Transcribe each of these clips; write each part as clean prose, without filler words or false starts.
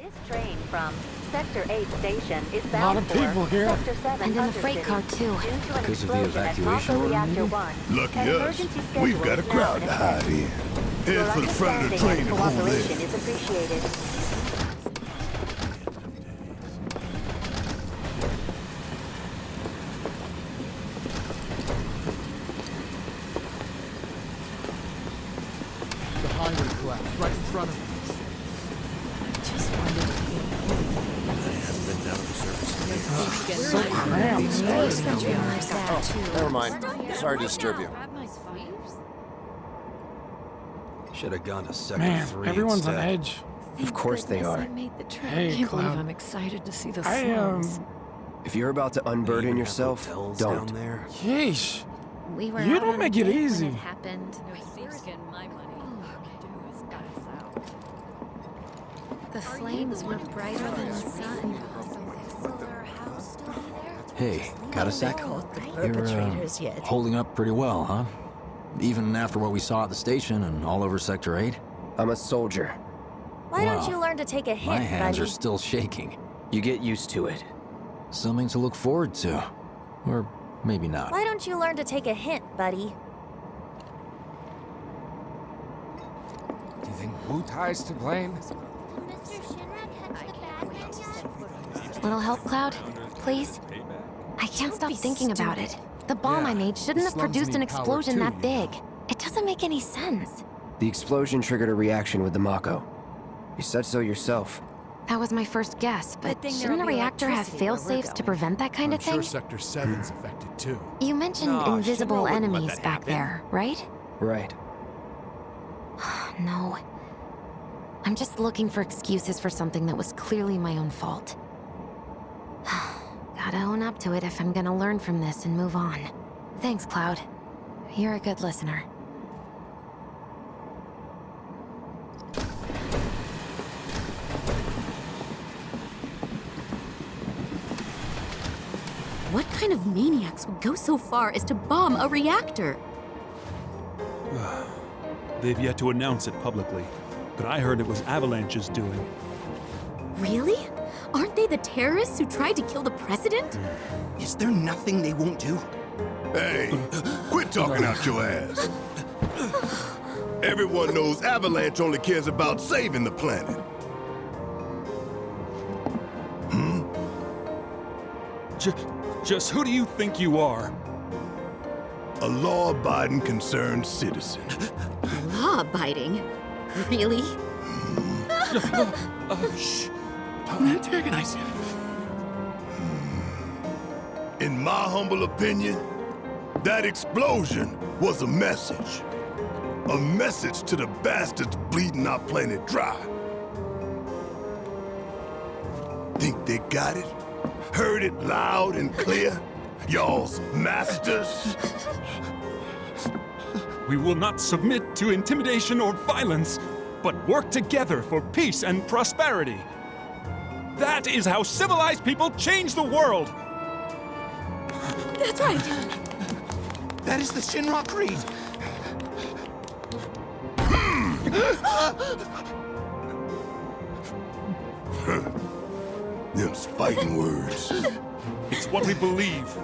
This train from Sector 8 station is A lot bound of for people here. Sector 7 And in the Hunter freight City car, too. due to an Because of the explosion at evacuation Mako order, Reactor maybe? 1. Lucky An us. emergency We've schedule got a is now crowd in to effect. hide in. Your Head for the front of the understanding train and and hold cooperation in. is appreciated. The highway collapsed right in front of us. Just wondered. So cramped. Century lives out too. Never mind. Sorry to disturb you. Should have gone to Sector Man, 3 everyone's instead. on edge. Of course they are. Hey, Can't believe Cloud. I'm excited to see the I slums. If you're about to unburden Even have yourself, hotels don't. down there. Yeesh. We were You out don't on make a it date when easy. It happened. The flames were brighter than the sun. Hey, got a sec? Perpetrators yet. Holding up pretty well, huh? Even after what we saw at the station and all over Sector 8? I'm a soldier. Why don't Wow. you learn to take a hint, My hands buddy? are still shaking. You get used to it. Something to look forward to. Or maybe not. Why don't you learn to take a hint, buddy? Do you think Wu Tai's to blame? Little help, Cloud? Please? I can't stop thinking about it. The bomb I made shouldn't have slums produced an need power explosion too, that you big. know. It doesn't make any sense. The explosion triggered a reaction with the Mako. You said so yourself. That was my first guess, but Good thing shouldn't a there'll be reactor have electricity where we're fail-safes to going. prevent that kind I'm of thing? sure Sector 7's affected too. You mentioned No, invisible Shinra wouldn't let enemies that back happen. there, right? Right. No. I'm just looking for excuses for something that was clearly my own fault. Gotta own up to it if I'm gonna learn from this and move on. Thanks, Cloud. You're a good listener. What kind of maniacs would go so far as to bomb a reactor? They've yet to announce it publicly, but I heard it was Avalanche's doing. Really? Aren't they the terrorists who tried to kill the president? Is there nothing they won't do? Hey, quit talking out your ass. Everyone knows Avalanche only cares about saving the planet. Just who do you think you are? A law-abiding, concerned citizen. Law-abiding? Really? Shh. Don't antagonize him. In my humble opinion, that explosion was a message. A message to the bastards bleeding our planet dry. Think they got it? Heard it loud and clear? Y'all's masters? We will not submit to intimidation or violence, but work together for peace and prosperity. That is how civilized people change the world. That's right. That is the Shinra Creed. Them's fighting words. It's what we believe.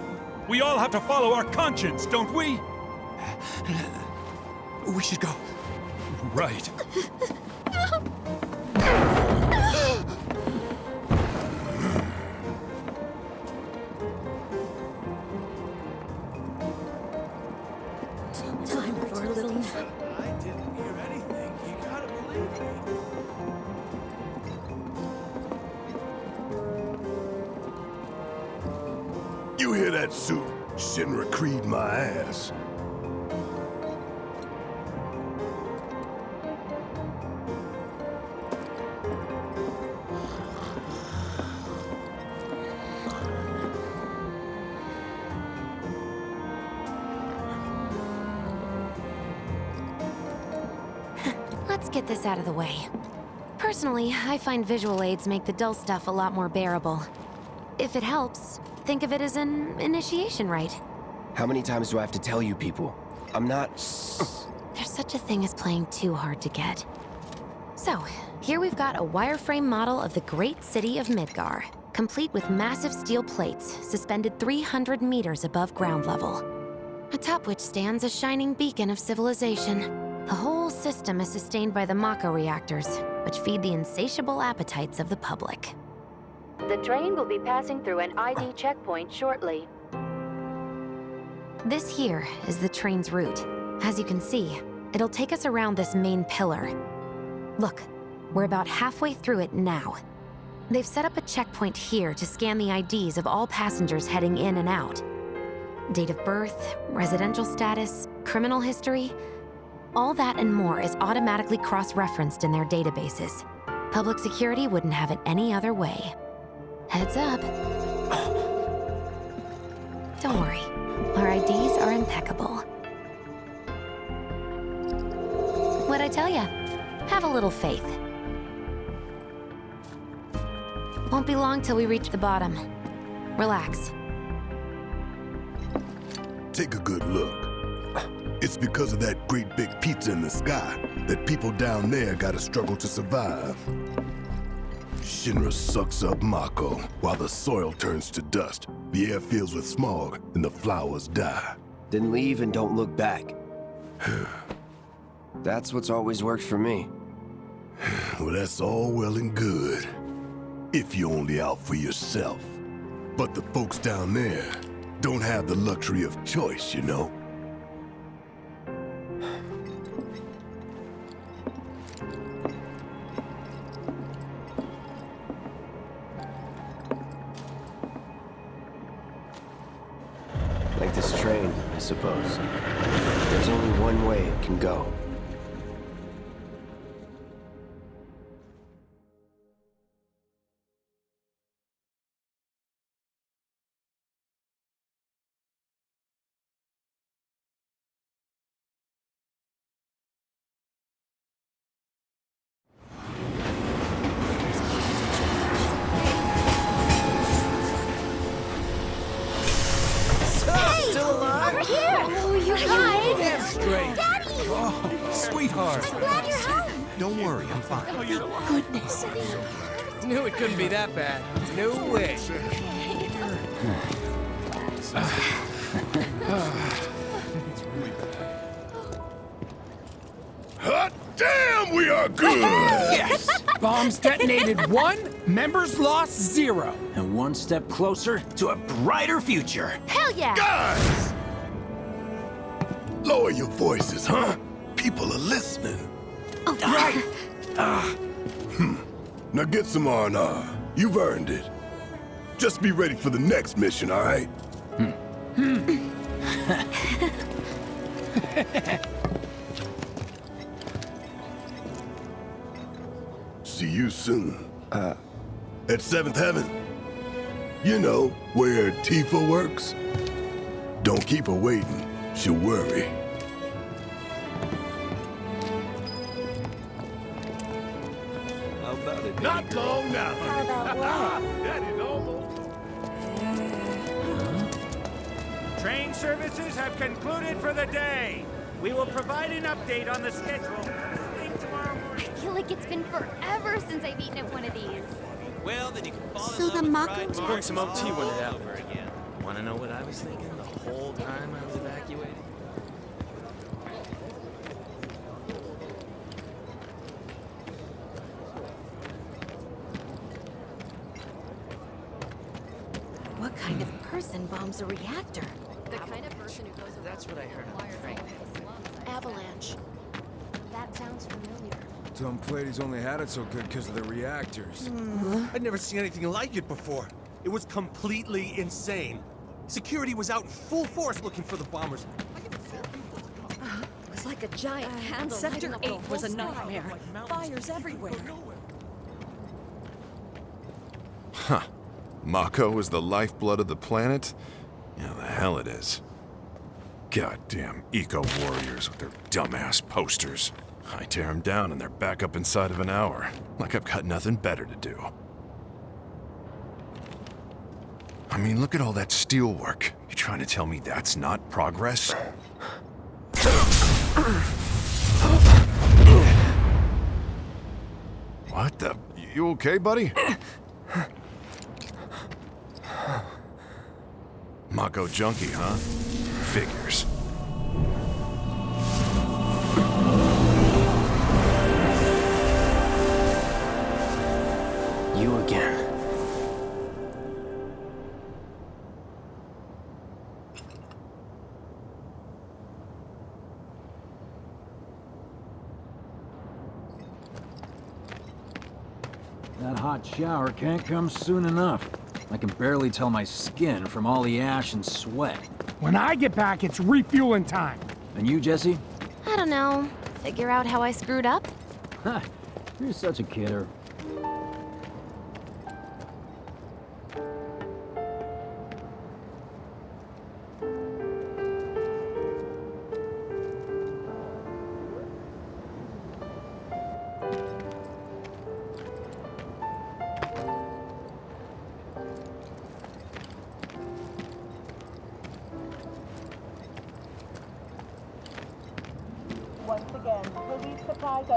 We all have to follow our conscience, don't we? We should go. Right. Time for a little nap. I didn't hear anything. You gotta believe me. You hear that suit? Shinra Creed my ass. Let's get this out of the way. Personally, I find visual aids make the dull stuff a lot more bearable. If it helps, think of it as an initiation rite. How many times do I have to tell you people? I'm not... There's such a thing as playing too hard to get. So, Here we've got a wireframe model of the great city of Midgar, complete with massive steel plates suspended 300 meters above ground level, atop which stands a shining beacon of civilization. The whole system is sustained by the Mako reactors, which feed the insatiable appetites of the public. The train will be passing through an ID checkpoint shortly. This here is the train's route. As you can see, it'll take us around this main pillar. Look, we're about halfway through it now. They've set up a checkpoint here to scan the IDs of all passengers heading in and out. Date of birth, residential status, criminal history, all that and more is automatically cross-referenced in their databases. Public security wouldn't have it any other way. Heads up. Don't worry, our IDs are impeccable. What'd I tell ya? Have a little faith. Won't be long till we reach the bottom. Relax. Take a good look. It's because of that great big pizza in the sky that people down there gotta struggle to survive. Shinra sucks up Mako while the soil turns to dust, the air fills with smog, and the flowers die. Then leave and don't look back. That's what's always worked for me. Well, that's all well and good. If you're only out for yourself. But the folks down there don't have the luxury of choice, you know? Like this train, I suppose. There's only one way it can go. Sweetheart. I'm glad you're home. Don't worry, I'm fine. Thank goodness. Knew it couldn't be that bad. No way. Hot damn, we are good! Yes! Bombs detonated 1, members lost 0. And one step closer to a brighter future. Hell yeah! Guys! Lower your voices, huh? People are listening. Oh, right. Now get some R&R. You've earned it. Just be ready for the next mission, all right? See you soon. At 7th Heaven. You know, where Tifa works. Don't keep her waiting. She'll worry. Not long now. How about what? That is almost. Train services have concluded for the day. We will provide an update on the schedule tomorrow morning. I feel like it's been forever since I've eaten at one of these. Well, then you can fall So the Mako... Let's bring some OT when it happens. Again. Want to know what I was thinking the whole time I was evacuating? What kind of person bombs a reactor? The kind of person who goes around... That's what I heard on the train. Avalanche. That sounds familiar. Tom Plady's only had it so good because of the reactors. I'd never seen anything like it before. It was completely insane. Security was out in full force looking for the bombers. It was like a giant candle. Sector 8 was a nightmare. Fires everywhere. Huh. Mako is the lifeblood of the planet? Yeah, the hell it is. Goddamn eco-warriors with their dumbass posters. I tear them down and they're back up inside of an hour. Like I've got nothing better to do. I mean, look at all that steel work. You trying to tell me that's not progress? What the? You okay, buddy? Mako junkie, huh? Figures. You again. That hot shower can't come soon enough. I can barely tell my skin from all the ash and sweat. When I get back, it's refueling time. And you, Jesse? I don't know. Figure out how I screwed up? Ha! You're such a kidder.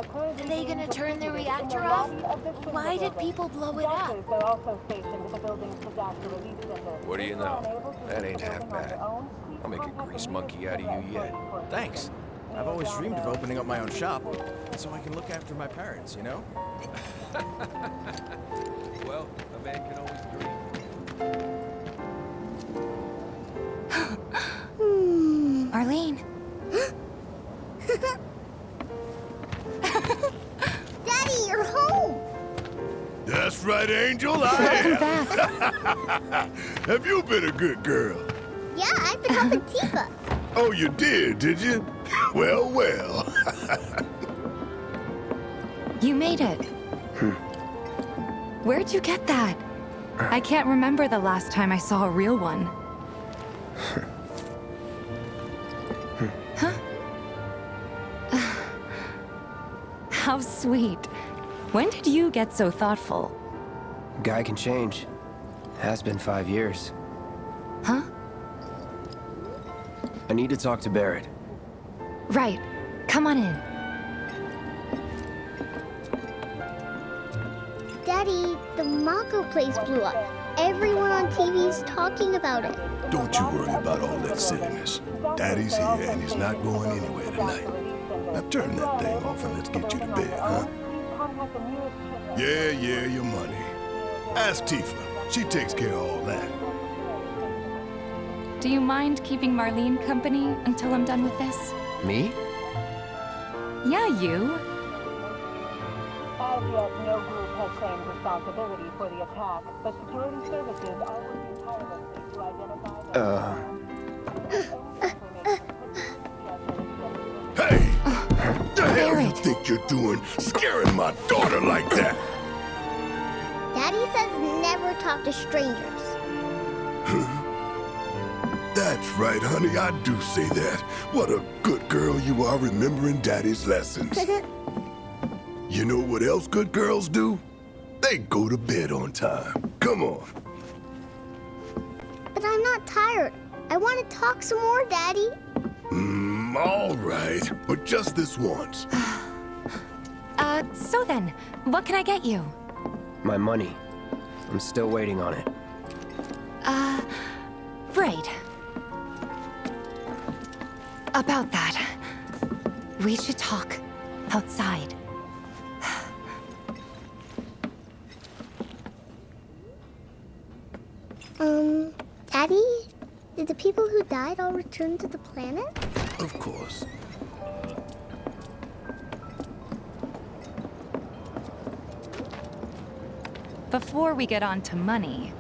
Are they gonna turn the reactor off? Why did people blow it up? What do you know? That ain't half bad. I'll make a grease monkey out of you yet. Thanks. I've always dreamed of opening up my own shop, so I can look after my parents, you know? Well, a man can always dream. Arlene. Daddy, you're home! That's right, Angel, I am. Have you been a good girl? Yeah, I've been helping Tifa. Oh, you did you? Well, well. You made it. Where'd you get that? I can't remember the last time I saw a real one. Huh? How sweet. When did you get so thoughtful? Guy can change. Has been 5 years. Huh? I need to talk to Barrett. Right. Come on in. Daddy, the Mako place blew up. Everyone on TV's talking about it. Don't you worry about all that silliness. Daddy's here and he's not going anywhere tonight. Now turn that thing off and let's get you to bed, huh? Yeah, your money. Ask Tifa. She takes care of all that. Do you mind keeping Marlene company until I'm done with this? Me? Yeah, you. As yet, no group has claimed responsibility for the attack, but security services are working tirelessly to identify Hey! The hell you think you're doing, scaring my daughter like that? Daddy says never talk to strangers. That's right, honey, I do say that. What a good girl you are remembering Daddy's lessons. You know what else good girls do? They go to bed on time. Come on. But I'm not tired. I want to talk some more, Daddy. All right, but just this once. So then, what can I get you? My money. I'm still waiting on it. Right. About that. We should talk outside. Daddy? Did the people who died all return to the planet? Of course. Before we get on to money,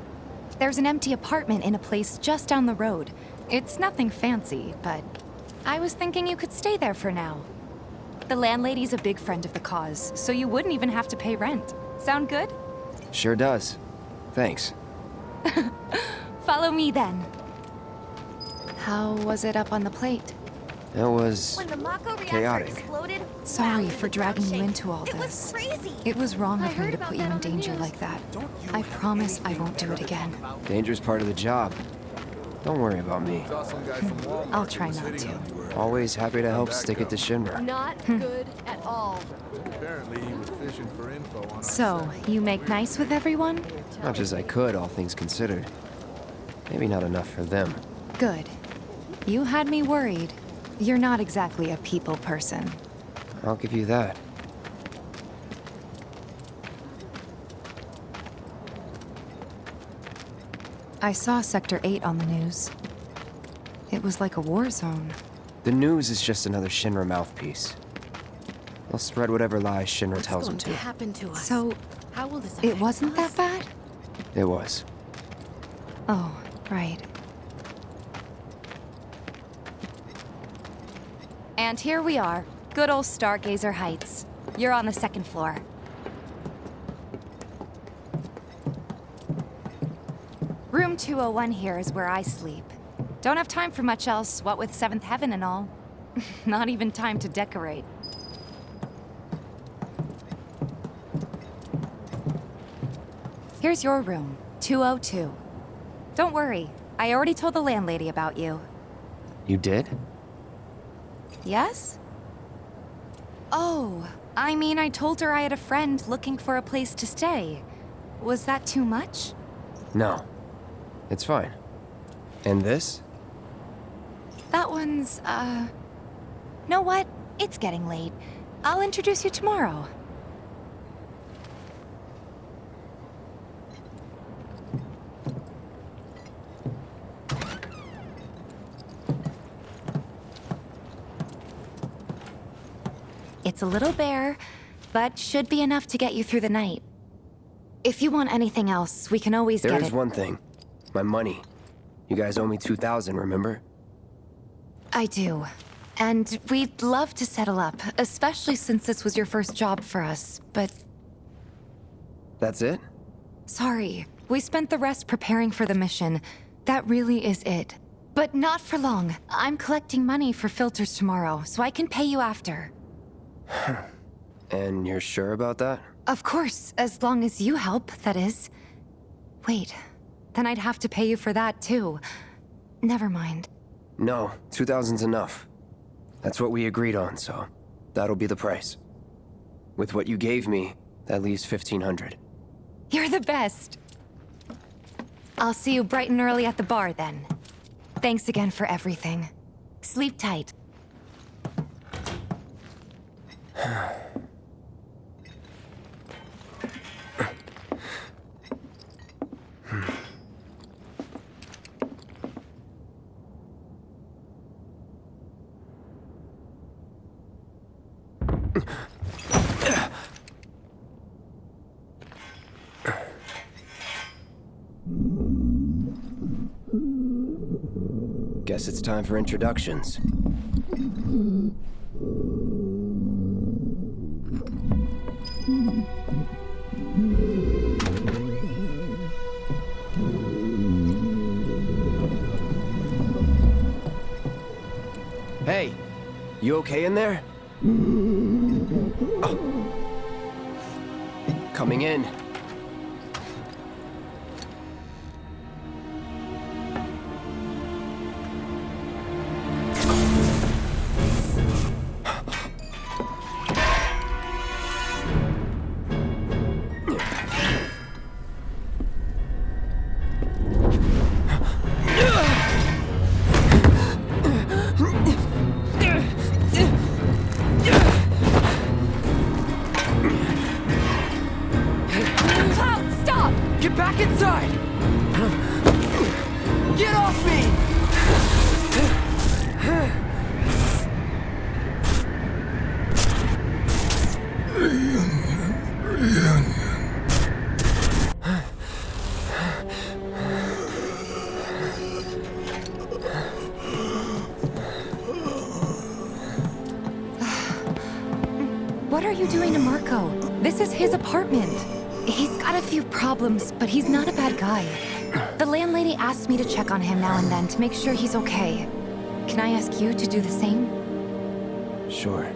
there's an empty apartment in a place just down the road. It's nothing fancy, but I was thinking you could stay there for now. The landlady's a big friend of the cause, so you wouldn't even have to pay rent. Sound good? Sure does. Thanks. Follow me then. How was it up on the plate? It was When the Mako reactor chaotic. exploded, Sorry for dragging you into all it was this. crazy. It was wrong I of me heard to about put you that in on the danger news. like that. I promise I won't do it again. Danger's part of the job. Don't worry about me. I'll try not to. Always happy to help stick it to Shinra. Not good at all. Apparently he was fishing for info on So, you make nice with everyone? Much as I could, all things considered. Maybe not enough for them. Good. You had me worried. You're not exactly a people person. I'll give you that. I saw Sector 8 on the news. It was like a war zone. The news is just another Shinra mouthpiece. They'll spread whatever lies Shinra tells them to. Happen to us? So, How will this it wasn't that bad? It was. Oh, right. And here we are. Good old Stargazer Heights. You're on the second floor. Room 201 here is where I sleep. Don't have time for much else, what with Seventh Heaven and all. Not even time to decorate. Here's your room, 202. Don't worry, I already told the landlady about you. You did? Yes? Oh, I mean, I told her I had a friend looking for a place to stay. Was that too much? No. It's fine. And this? That one's, Know what? It's getting late. I'll introduce you tomorrow. It's a little bare, but should be enough to get you through the night. If you want anything else, we can always get it. There is one thing. My money. You guys owe me 2,000, remember? I do. And we'd love to settle up, especially since this was your first job for us, but... That's it? Sorry. We spent the rest preparing for the mission. That really is it. But not for long. I'm collecting money for filters tomorrow, so I can pay you after. And you're sure about that? Of course, as long as you help, that is. Wait, then I'd have to pay you for that too. Never mind. No, 2,000's enough. That's what we agreed on, so that'll be the price. With what you gave me, that leaves 1,500. You're the best. I'll see you bright and early at the bar then. Thanks again for everything. Sleep tight. Guess it's time for introductions. Hey, you okay in there? Oh. Coming in. What are you doing to Marco? This is his apartment. He's got a few problems, but he's not a bad guy. The landlady asked me to check on him now and then to make sure he's okay. Can I ask you to do the same? Sure.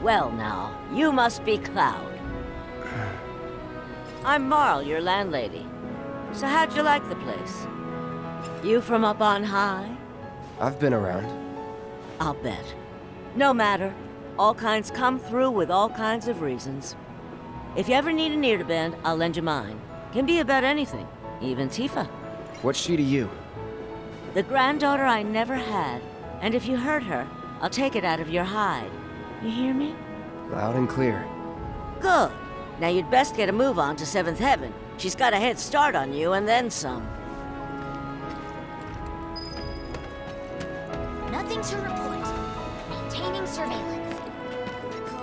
Well now, you must be Cloud. I'm Marl, your landlady. So how'd you like the place? You from up on high? I've been around. I'll bet. No matter. All kinds come through with all kinds of reasons. If you ever need an ear to bend, I'll lend you mine. Can be about anything, even Tifa. What's she to you? The granddaughter I never had. And if you hurt her, I'll take it out of your hide. You hear me? Loud and clear. Good. Now you'd best get a move on to 7th Heaven. She's got a head start on you and then some. Nothing to report. Maintaining surveillance.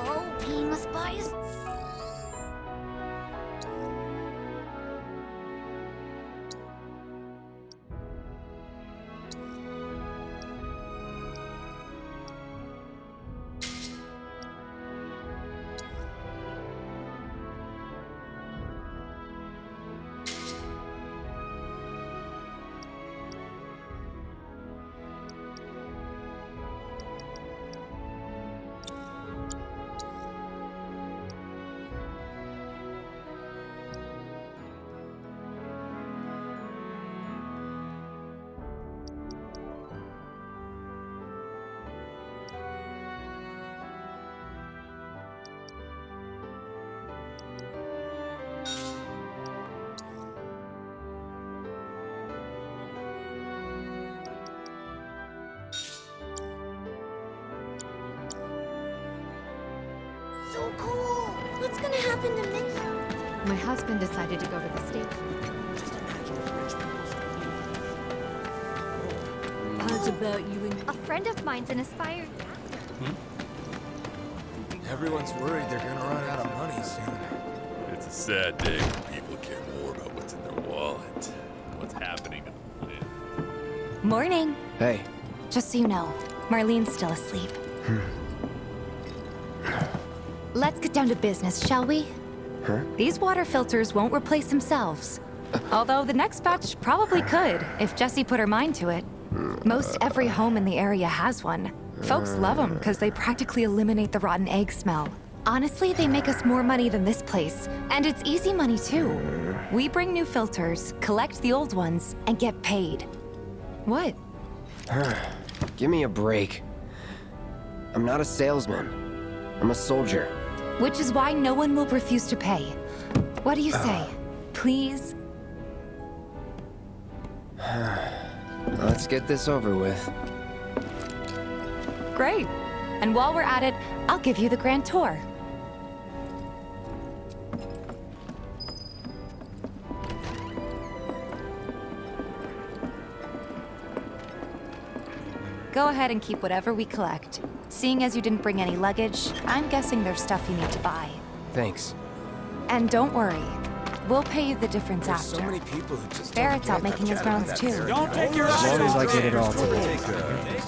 Oh, painless bias. So cool! What's gonna happen to me? My husband decided to go to the States. How's about you and... A friend of mine's an aspired... Everyone's worried they're gonna run out of money soon. It's a sad day when people care more about what's in their wallet. What's happening to the planet. Morning. Hey. Just so you know, Marlene's still asleep. Let's get down to business, shall we? Huh? These water filters won't replace themselves. Although the next batch probably could, if Jessie put her mind to it. Most every home in the area has one. Folks love them because they practically eliminate the rotten egg smell. Honestly, they make us more money than this place. And it's easy money, too. We bring new filters, collect the old ones, and get paid. What? Give me a break. I'm not a salesman. I'm a soldier. Which is why no one will refuse to pay. What do you say? Please? Let's get this over with. Great. And while we're at it, I'll give you the grand tour. Go ahead and keep whatever we collect. Seeing as you didn't bring any luggage, I'm guessing there's stuff you need to buy. Thanks. And don't worry, we'll pay you the difference after. So many people who just Barrett's out making his rounds too. Don't take your As long as I get it all today. Take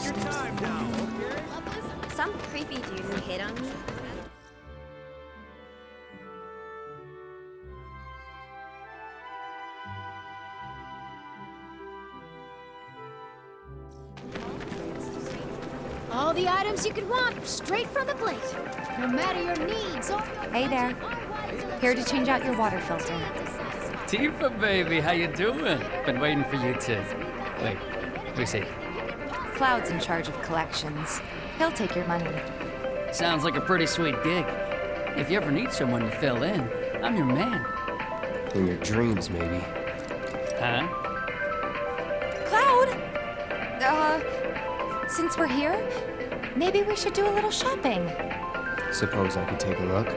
your time now. Some creepy dude who hit on me. All the items you could want, straight from the plate. No matter your needs or your... Hey there. Here to change out your water filter. Tifa, baby, how you doing? Been waiting for you to... Wait, let me see. Cloud's in charge of collections. He'll take your money. Sounds like a pretty sweet gig. If you ever need someone to fill in, I'm your man. In your dreams, maybe. Huh? Cloud! Since we're here, maybe we should do a little shopping. Suppose I could take a look?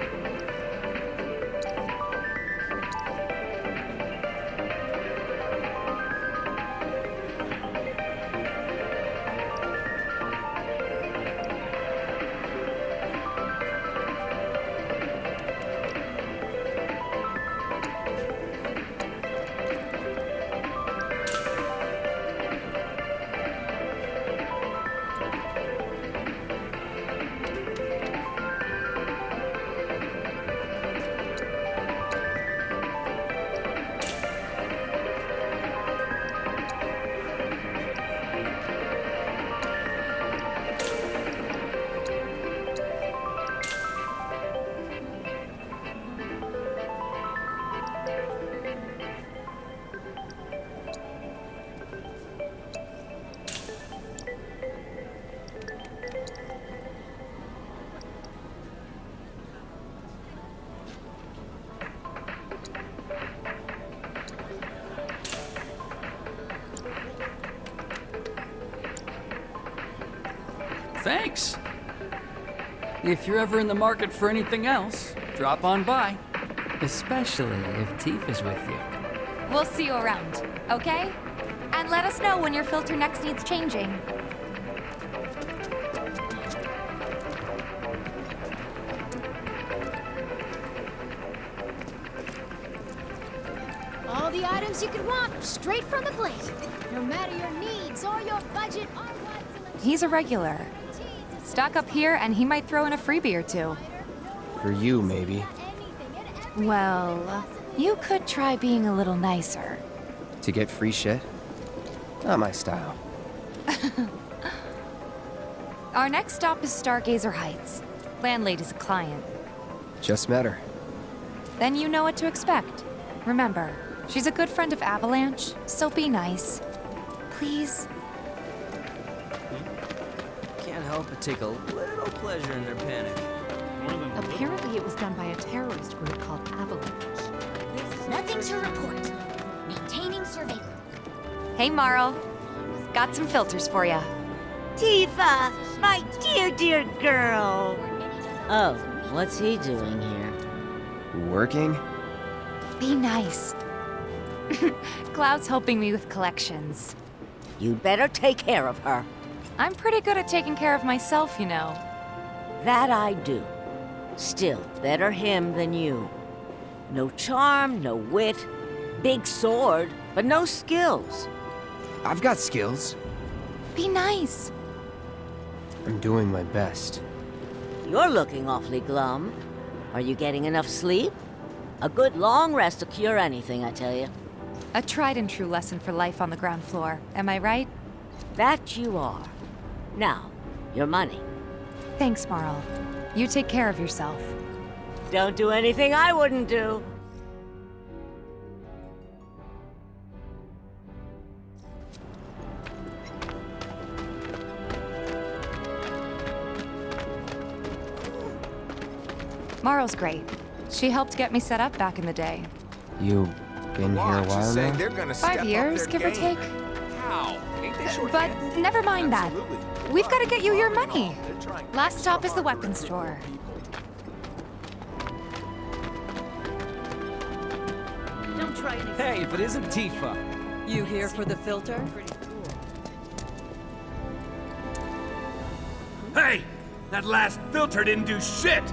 Thanks. If you're ever in the market for anything else, drop on by. Especially if Tifa's with you. We'll see you around, okay? And let us know when your filter next needs changing. All the items you could want, straight from the plate. No matter your needs or your budget or what... He's a regular. Stock up here and he might throw in a freebie or two. For you, maybe. Well, you could try being a little nicer. To get free shit? Not my style. Our next stop is Stargazer Heights. Landlady's a client. Just met her. Then you know what to expect. Remember, she's a good friend of Avalanche, so be nice. Please? Can't help but take a little pleasure in their panic. Apparently it was done by a terrorist group called Avalanche. Nothing to report. Maintaining surveillance. Hey, Marl. Got some filters for ya. Tifa, my dear, dear girl. Oh, what's he doing here? Working? Be nice. Cloud's helping me with collections. You'd better take care of her. I'm pretty good at taking care of myself, you know. That I do. Still, better him than you. No charm, no wit. Big sword, but no skills. I've got skills. Be nice. I'm doing my best. You're looking awfully glum. Are you getting enough sleep? A good long rest will cure anything, I tell you. A tried and true lesson for life on the ground floor, am I right? That you are. Now, your money. Thanks, Marl. You take care of yourself. Don't do anything I wouldn't do. Marl's great. She helped get me set up back in the day. You been here a while now? 5 years, give or take. How? But never mind that. We've got to get you your money. Last stop is the weapons store. Don't try anything. Hey, if it isn't Tifa. You here for the filter? Hey! That last filter didn't do shit!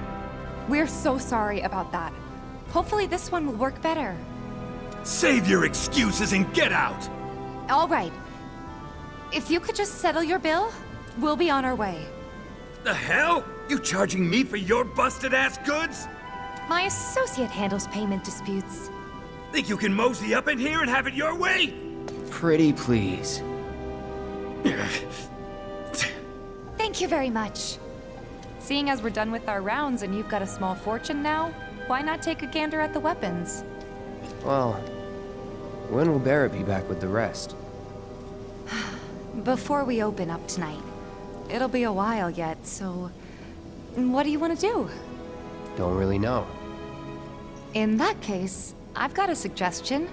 We're so sorry about that. Hopefully this one will work better. Save your excuses and get out! All right. If you could just settle your bill, we'll be on our way. The hell? You charging me for your busted-ass goods? My associate handles payment disputes. Think you can mosey up in here and have it your way? Pretty please. Thank you very much. Seeing as we're done with our rounds and you've got a small fortune now, why not take a gander at the weapons? Well, when will Barrett be back with the rest? Before we open up tonight. It'll be a while yet, so... what do you want to do? Don't really know. In that case, I've got a suggestion.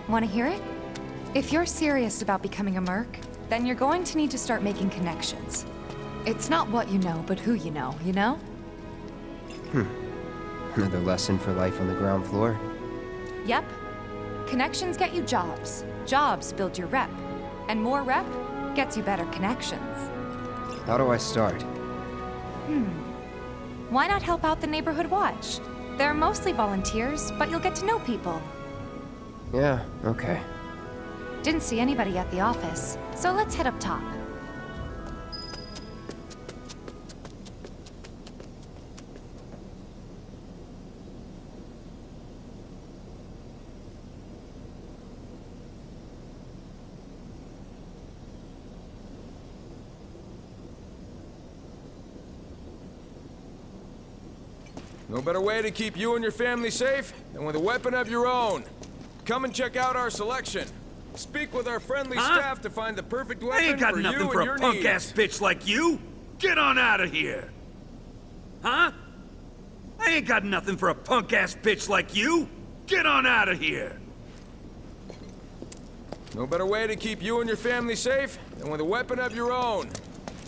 Want to hear it? If you're serious about becoming a merc, then you're going to need to start making connections. It's not what you know, but who you know, you know? Another lesson for life on the ground floor? Yep. Connections get you jobs. Jobs build your rep. And more rep gets you better connections. How do I start? Why not help out the neighborhood watch? They're mostly volunteers, but you'll get to know people. Yeah, okay. Didn't see anybody at the office, so let's head up top. No better way to keep you and your family safe than with a weapon of your own. Come and check out our selection. Speak with our friendly staff to find the perfect I weapon ain't got for nothing you for and a your punk-ass bitch like you! Get on out of here! Huh? I ain't got nothing for a punk-ass bitch like you! Get on out of here! No better way to keep you and your family safe than with a weapon of your own.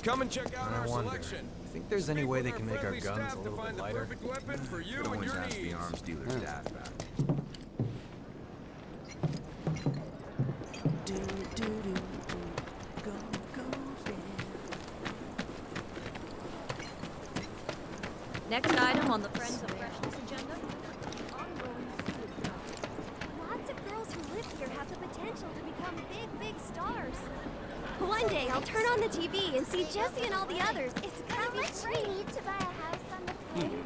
Come and check out our selection. Think there's any way they can make our guns a little bit lighter? Could always ask the arms dealer's dad back. Next item on the Friends of Freshness agenda. Lots of girls who live here have the potential to become big stars. One day I'll turn on the TV and see Jesse and all the others. It's gonna be great. We need to buy a house on the plane.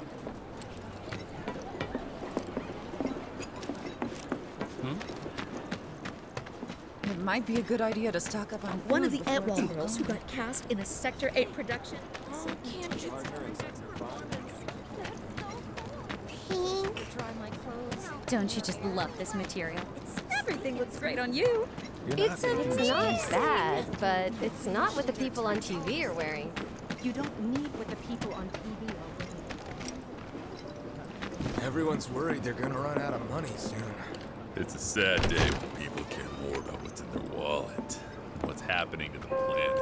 It might be a good idea to stock up on food. One of the before Antwall it's girls who got cast in a Sector 8 production. Oh, can't you? Pink. Dry my clothes. Don't you just love this material? Everything looks great on you. It's not bad, but it's not what the people on TV are wearing. You don't need what the people on TV are wearing. Everyone's worried they're gonna run out of money soon. It's a sad day when people care more about what's in their wallet than what's happening to the planet.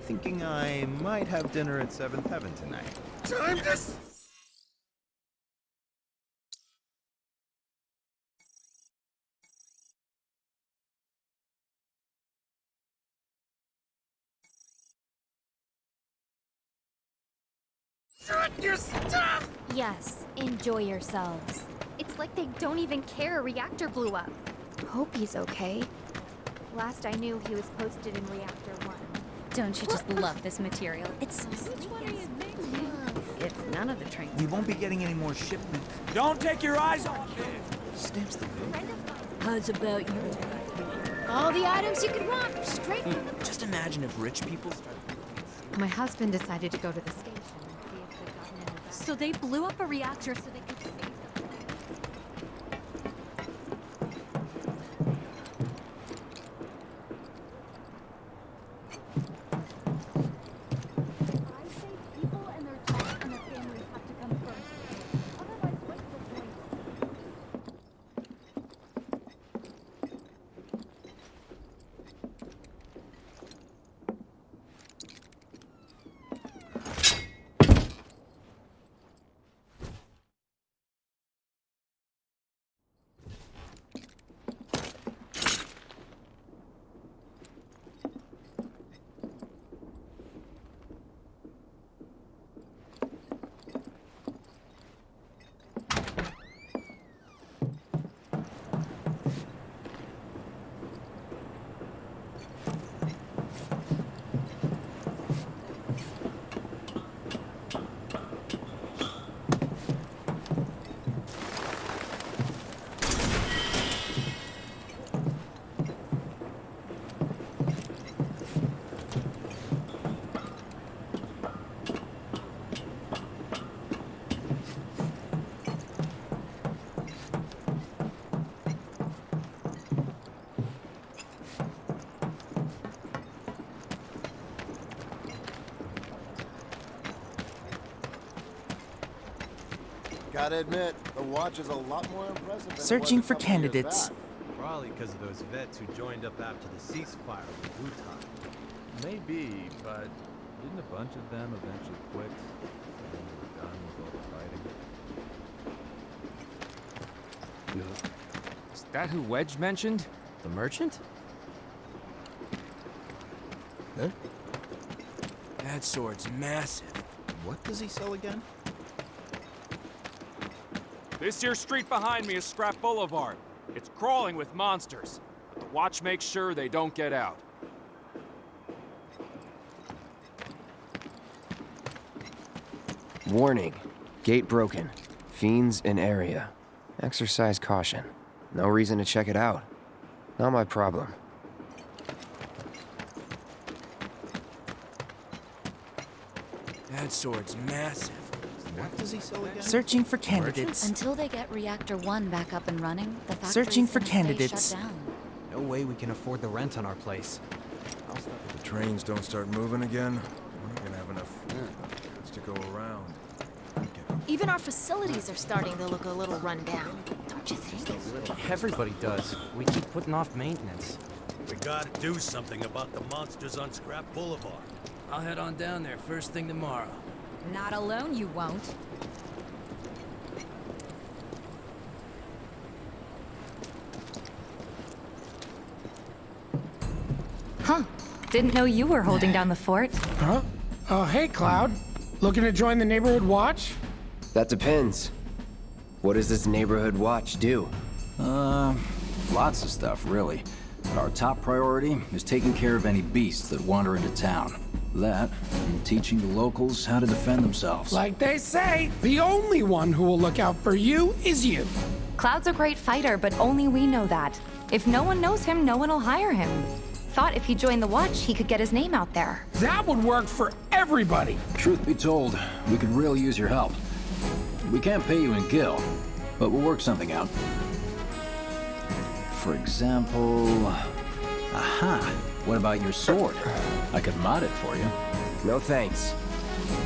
Thinking I might have dinner at 7th Heaven tonight. Time to... Your stuff! Yes, enjoy yourselves. It's like they don't even care a reactor blew up. hope he's okay. Last I knew, he was posted in Reactor 1. Don't you just love this material? It's so sleek and smooth. If none of the trains... We won't be getting any more shipments. Don't take your eyes off it! Stamps the bill. How's about you? All the items you could want, straight from the... Just imagine if rich people started... My husband decided to go to the station and see if they'd gotten any back. So they blew up a reactor so they could save them. Gotta admit, the watch is a lot more impressive than Searching it was a for couple years candidates. back. Probably because of those vets who joined up after the ceasefire with Wutan. Maybe, but didn't a bunch of them eventually quit? When they were done with all the fighting? Is that who Wedge mentioned? The merchant? Huh? That sword's massive. What does he sell again? This here street behind me is Scrap Boulevard. It's crawling with monsters. But the watch makes sure they don't get out. Warning. Gate broken. Fiends in area. Exercise caution. No reason to check it out. Not my problem. That sword's massive. What does he sell again? Searching for candidates. Until they get Reactor 1 back up and running, the factory's Searching for gonna stay candidates. shut down. No way we can afford the rent on our place. If the trains don't start moving again, we're not gonna have enough goods to go around. Even our facilities are starting to look a little run down, don't you think? Everybody does. We keep putting off maintenance. We gotta do something about the monsters on Scrap Boulevard. I'll head on down there first thing tomorrow. Not alone, you won't. Huh. Didn't know you were holding down the fort. Huh? Oh, hey, Cloud. Looking to join the neighborhood watch? That depends. What does this neighborhood watch do? Lots of stuff, really. But our top priority is taking care of any beasts that wander into town. That, and teaching the locals how to defend themselves. Like they say, the only one who will look out for you is you. Cloud's a great fighter, but only we know that. If no one knows him, no one will hire him. Thought if he joined the watch, he could get his name out there. That would work for everybody. Truth be told, we could really use your help. We can't pay you in gil, but we'll work something out. For example... Aha! What about your sword? I could mod it for you. No thanks.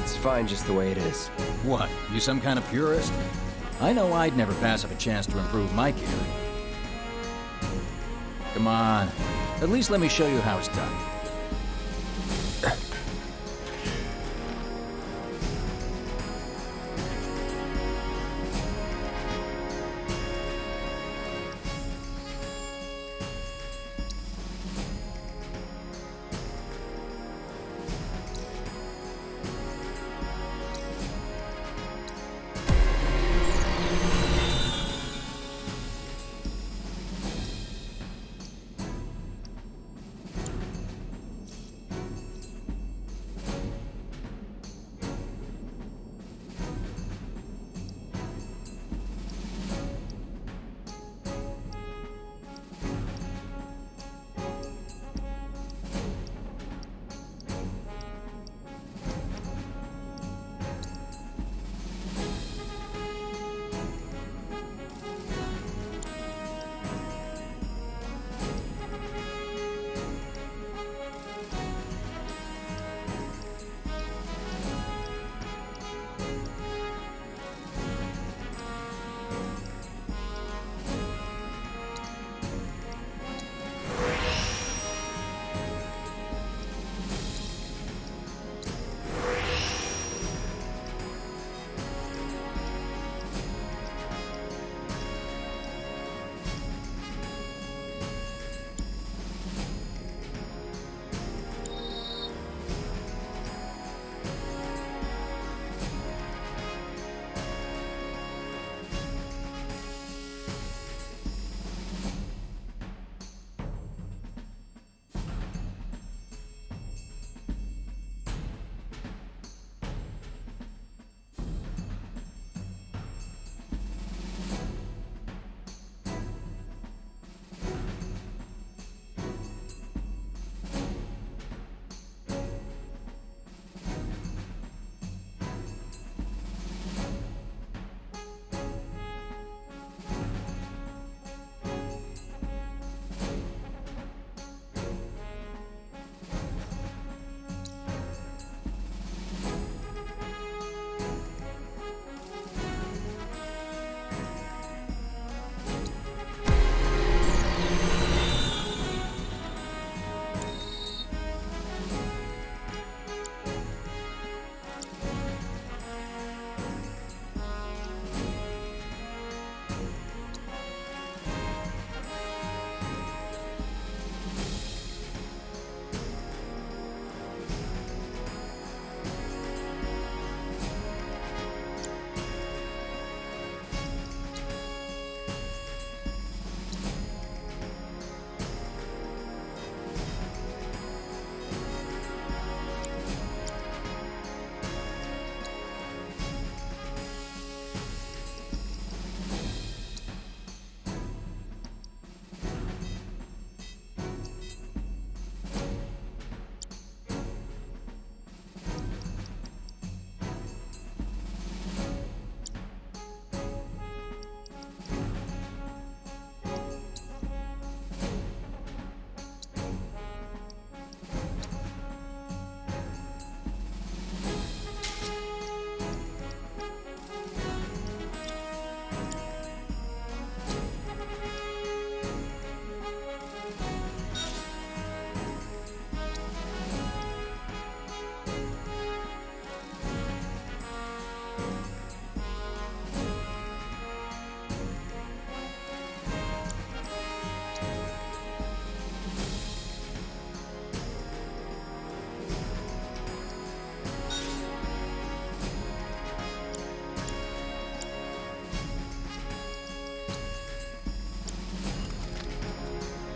It's fine just the way it is. What, you some kind of purist? I know I'd never pass up a chance to improve my gear. Come on, at least let me show you how it's done.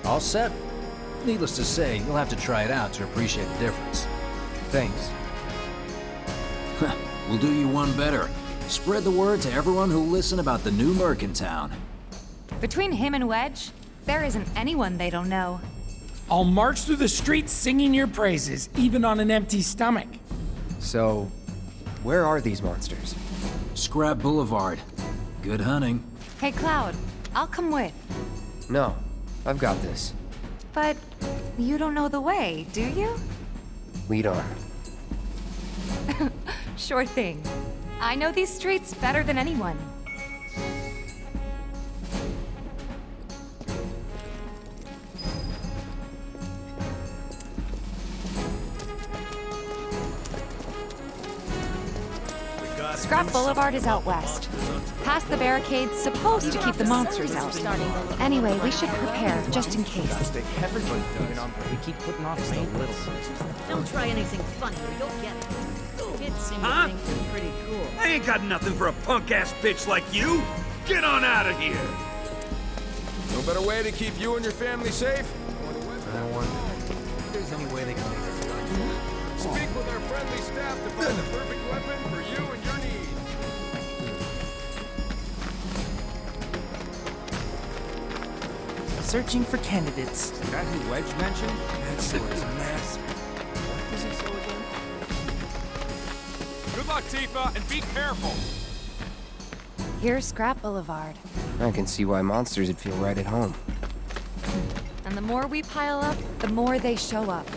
All set? Needless to say, you'll have to try it out to appreciate the difference. Thanks. We'll do you one better. Spread the word to everyone who'll listen about the new Merc in town. Between him and Wedge, there isn't anyone they don't know. I'll march through the streets singing your praises, even on an empty stomach. So, where are these monsters? Scrap Boulevard. Good hunting. Hey, Cloud, I'll come with. No, I've got this. But you don't know the way, do you? Lead on. Sure thing. I know these streets better than anyone. Scrap Boulevard is out west. Past the barricade's supposed to keep the monsters out. Anyway, we should prepare, just in case. Everybody does. We keep putting off the little. Don't try anything funny or you'll get it. Kids seem to think they're pretty cool. I ain't got nothing for a punk-ass bitch like you! Get on out of here! No better way to keep you and your family safe? I wonder if there's any way they can make us right. Speak with our friendly staff to find the perfect weapon for you and your needs. Searching for candidates. Is that who Wedge mentioned? That sword is massive. What does he say again? Good luck, Tifa, and be careful! Here's Scrap Boulevard. I can see why monsters would feel right at home. And the more we pile up, the more they show up.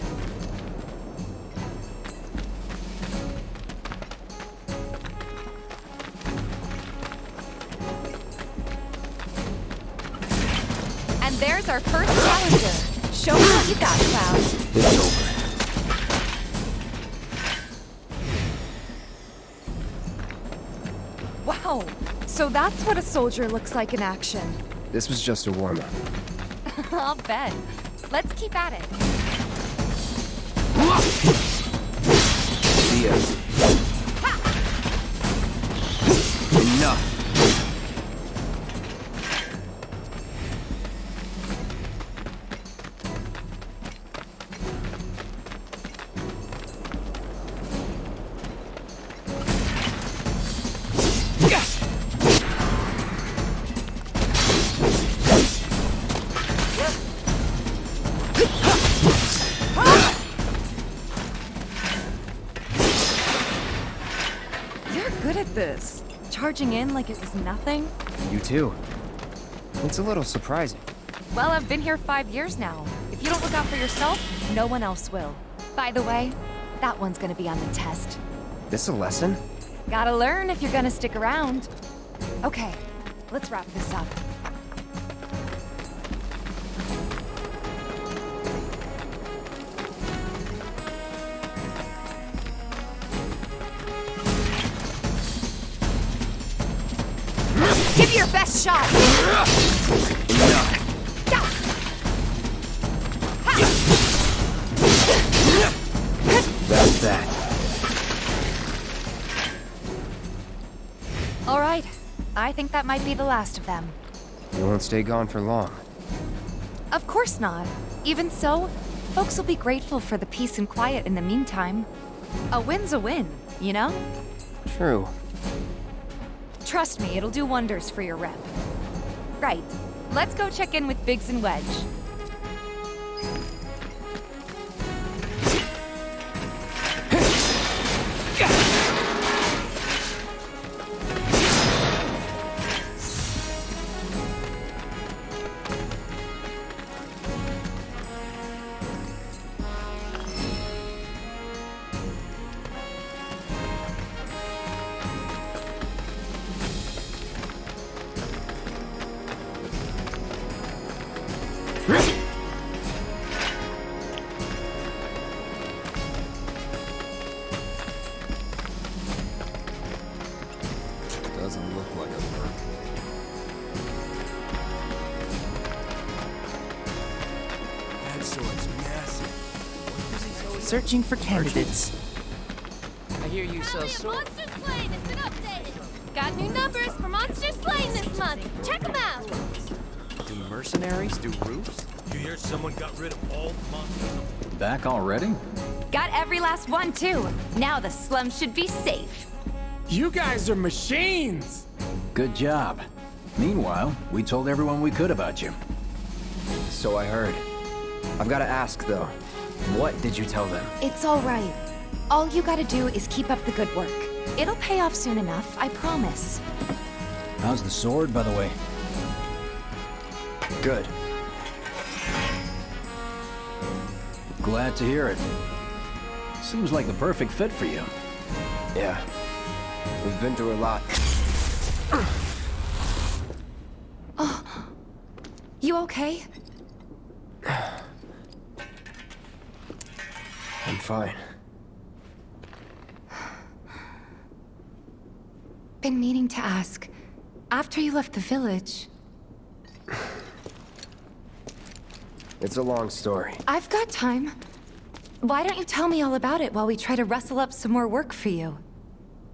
And there's our first challenger. Show me what you got, Cloud. It's over. Wow, so that's what a soldier looks like in action. This was just a warm-up. I'll bet. Let's keep at it. See ya. Enough. You're good at this. Charging in like it was nothing. You too. It's a little surprising. Well, I've been here 5 years now. If you don't look out for yourself, no one else will. By the way, that one's gonna be on the test. This a lesson? Gotta learn if you're gonna stick around. Okay, let's wrap this up. Give it your best shot! That's that. All right, I think that might be the last of them. You won't stay gone for long. Of course not. Even so, folks will be grateful for the peace and quiet in the meantime. A win's a win, you know? True. Trust me, it'll do wonders for your rep. Right, let's go check in with Biggs and Wedge. Doesn't look like a bird. That sword's massive. Searching for candidates. I hear you sell swords. Monster Slaying has been updated. Got new numbers for Monster Slaying this month. Check them out. Do mercenaries do roofs? You hear someone got rid of all the monsters? Back already? Got every last one, too. Now the slum should be safe. You guys are machines! Good job. Meanwhile, we told everyone we could about you. So I heard. I've got to ask, though. What did you tell them? It's all right. All you gotta do is keep up the good work. It'll pay off soon enough, I promise. How's the sword, by the way? Good. Glad to hear it. Seems like the perfect fit for you. Yeah. We've been through a lot. Oh. You okay? I'm fine. Been meaning to ask. After you left the village... It's a long story. I've got time. Why don't you tell me all about it while we try to rustle up some more work for you?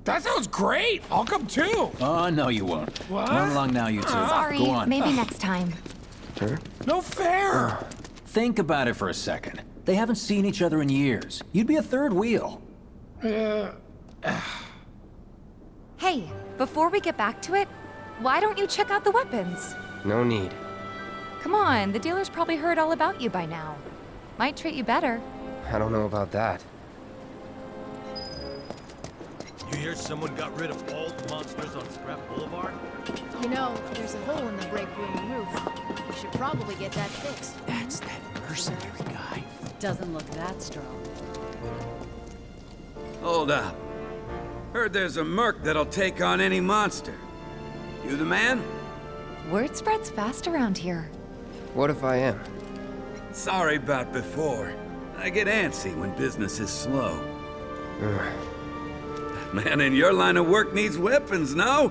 That sounds great! I'll come too! Oh, no you won't. What? Run along now, you two. Sorry, Go on. maybe next time. Huh? No fair! Think about it for a second. They haven't seen each other in years. You'd be a third wheel. Hey, before we get back to it, why don't you check out the weapons? No need. Come on, the dealer's probably heard all about you by now. Might treat you better. I don't know about that. You hear someone got rid of all the monsters on Scrap Boulevard? You know, there's a hole in the break room roof. We should probably get that fixed. That's that mercenary guy. Doesn't look that strong. Hold up. Heard there's a merc that'll take on any monster. You the man? Word spreads fast around here. What if I am? Sorry about before. I get antsy when business is slow. Man in your line of work needs weapons, no?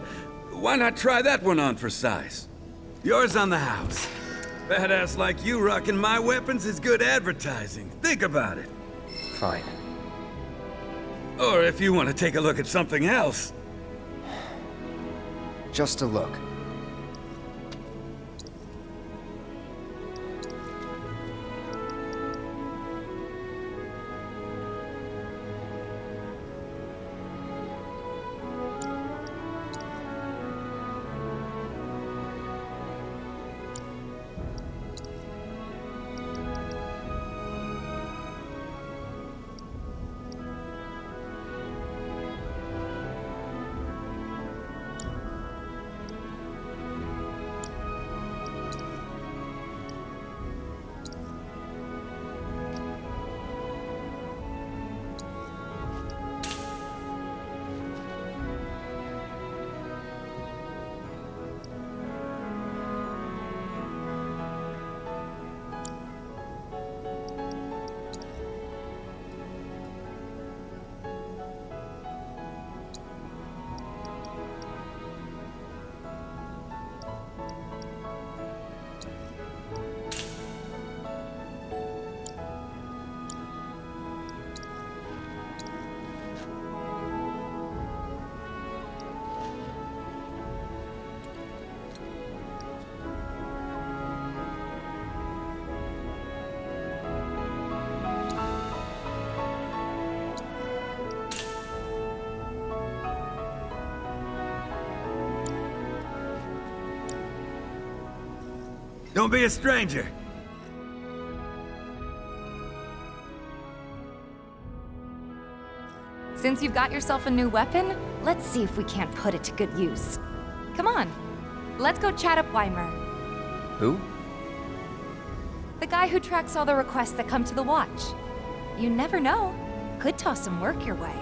Why not try that one on for size? Yours on the house. Badass like you rocking my weapons is good advertising. Think about it. Fine. Or if you want to take a look at something else. Just a look. Don't be a stranger. Since you've got yourself a new weapon, let's see if we can't put it to good use. Come on, let's go chat up Weimer. Who? The guy who tracks all the requests that come to the watch. You never know. Could toss some work your way.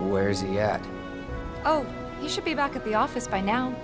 Where's he at? Oh, he should be back at the office by now.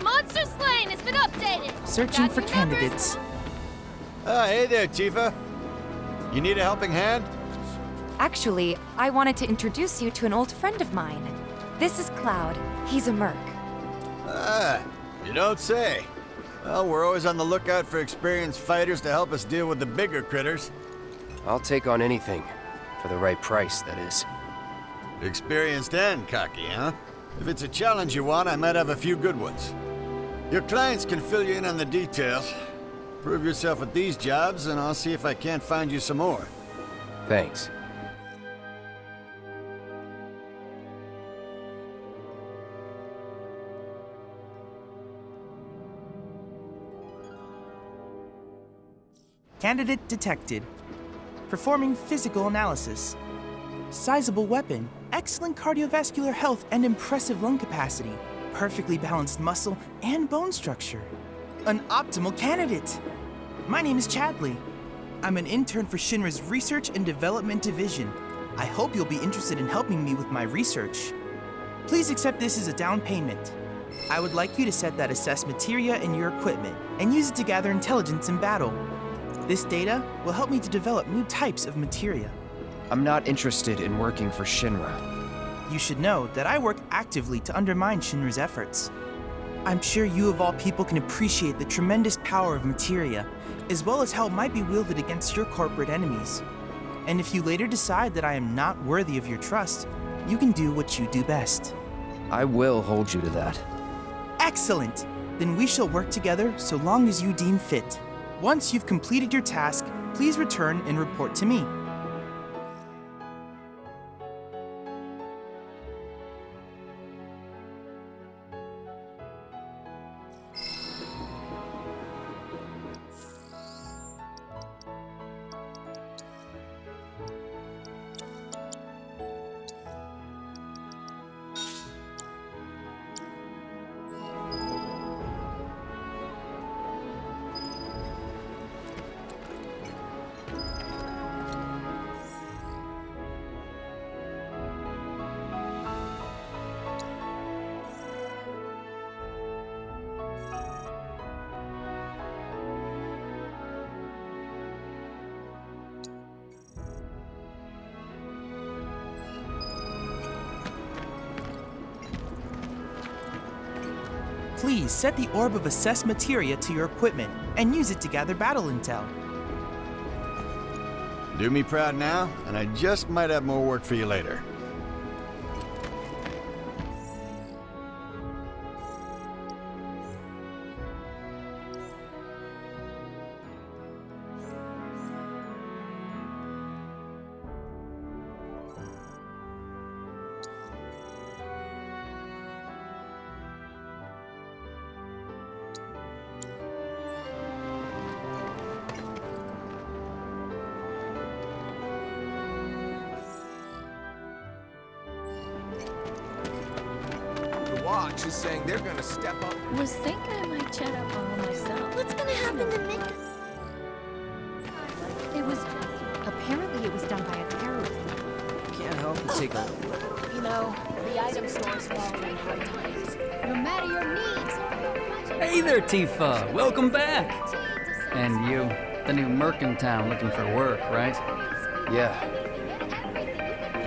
Monster Slaying has been updated! Searching Got for new candidates. Hey there, Tifa. You need a helping hand? Actually, I wanted to introduce you to an old friend of mine. This is Cloud. He's a merc. Ah, you don't say. Well, we're always on the lookout for experienced fighters to help us deal with the bigger critters. I'll take on anything. For the right price, that is. Experienced and cocky, huh? If it's a challenge you want, I might have a few good ones. Your clients can fill you in on the details. Prove yourself at these jobs, and I'll see if I can't find you some more. Thanks. Candidate detected. Performing physical analysis. Sizable weapon, excellent cardiovascular health and impressive lung capacity, perfectly balanced muscle and bone structure. An optimal candidate! My name is Chadley. I'm an intern for Shinra's Research and Development Division. I hope you'll be interested in helping me with my research. Please accept this as a down payment. I would like you to set that assess materia in your equipment and use it to gather intelligence in battle. This data will help me to develop new types of materia. I'm not interested in working for Shinra. You should know that I work actively to undermine Shinra's efforts. I'm sure you of all people can appreciate the tremendous power of materia, as well as how it might be wielded against your corporate enemies. And if you later decide that I am not worthy of your trust, you can do what you do best. I will hold you to that. Excellent! Then we shall work together so long as you deem fit. Once you've completed your task, please return and report to me. Please set the Orb of Assess Materia to your equipment and use it to gather battle intel. Do me proud now, and I just might have more work for you later. Watch is saying they're gonna step up. Was thinking I might chat up all myself. What's gonna happen the minute? It was... Apparently it was done by a terrorist. Can't help but take a look. You know, the item store's falling in hard times. No matter your needs. Hey there, Tifa. Welcome back. And you, the new merc in town looking for work, right? Yeah.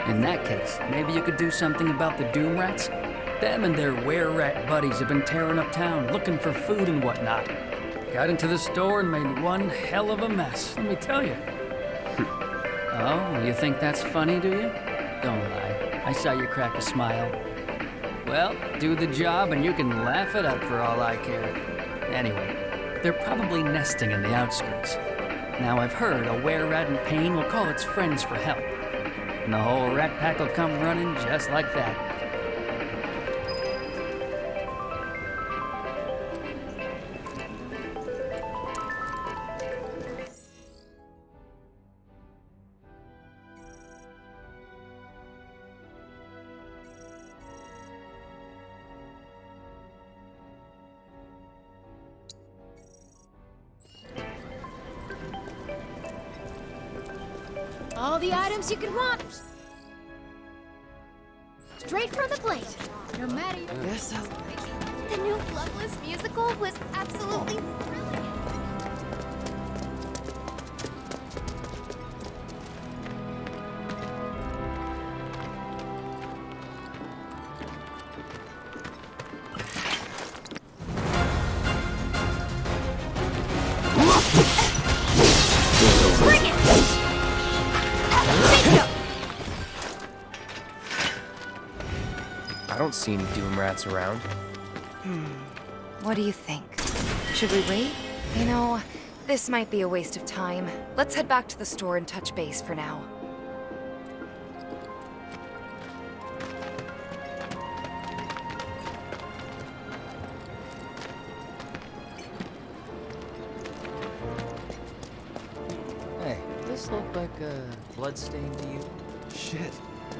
In that case, maybe you could do something about the Doom Rats? Them and their were-rat buddies have been tearing up town, looking for food and whatnot. Got into the store and made one hell of a mess, let me tell you. Oh, you think that's funny, do you? Don't lie. I saw you crack a smile. Well, do the job and you can laugh it up for all I care. Anyway, they're probably nesting in the outskirts. Now I've heard a were-rat in pain will call its friends for help. And the whole rat pack will come running just like that. All the items you could want. Straight from the plate. No matter your... Yes, I'll... The new Loveless musical was absolutely brilliant. Bring it! I don't see any doom rats around. What do you think? Should we wait? You know, this might be a waste of time. Let's head back to the store and touch base for now. Hey, this look like a bloodstain to you? Shit.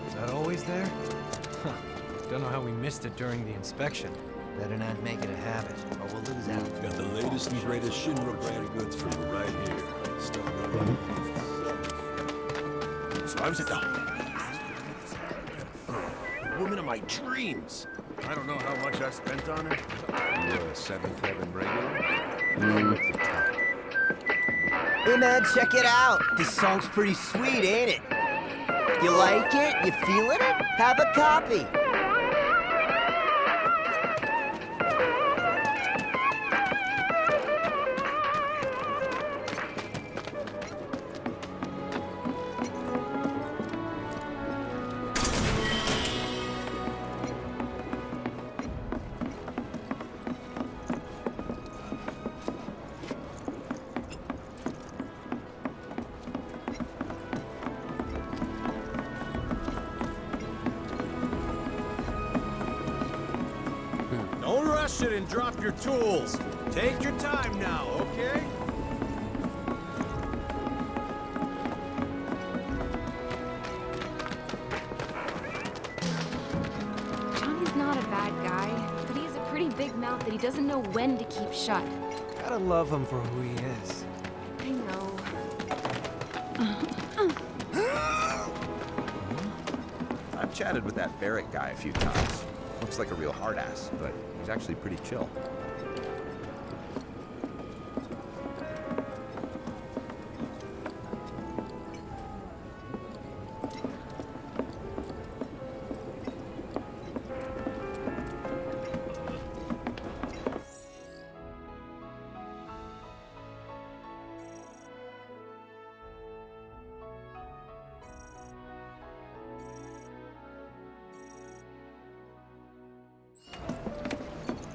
Is that always there? Huh. Don't know how we missed it during the inspection. Better not make it a habit, or we'll lose out. Got the latest and greatest Shinra brand goods for you right here. Stuff So I was at the woman of my dreams. I don't know how much I spent on her. You're a 7-7 regular? Hey man, check it out. This song's pretty sweet, ain't it? You like it? You feeling it? Have a copy. Don't rush it and drop your tools. Take your time now, okay? Johnny's not a bad guy, but he has a pretty big mouth that he doesn't know when to keep shut. Gotta love him for who he is. I know. I've chatted with that Barrett guy a few times. Looks like a real hard ass, but he's actually pretty chill.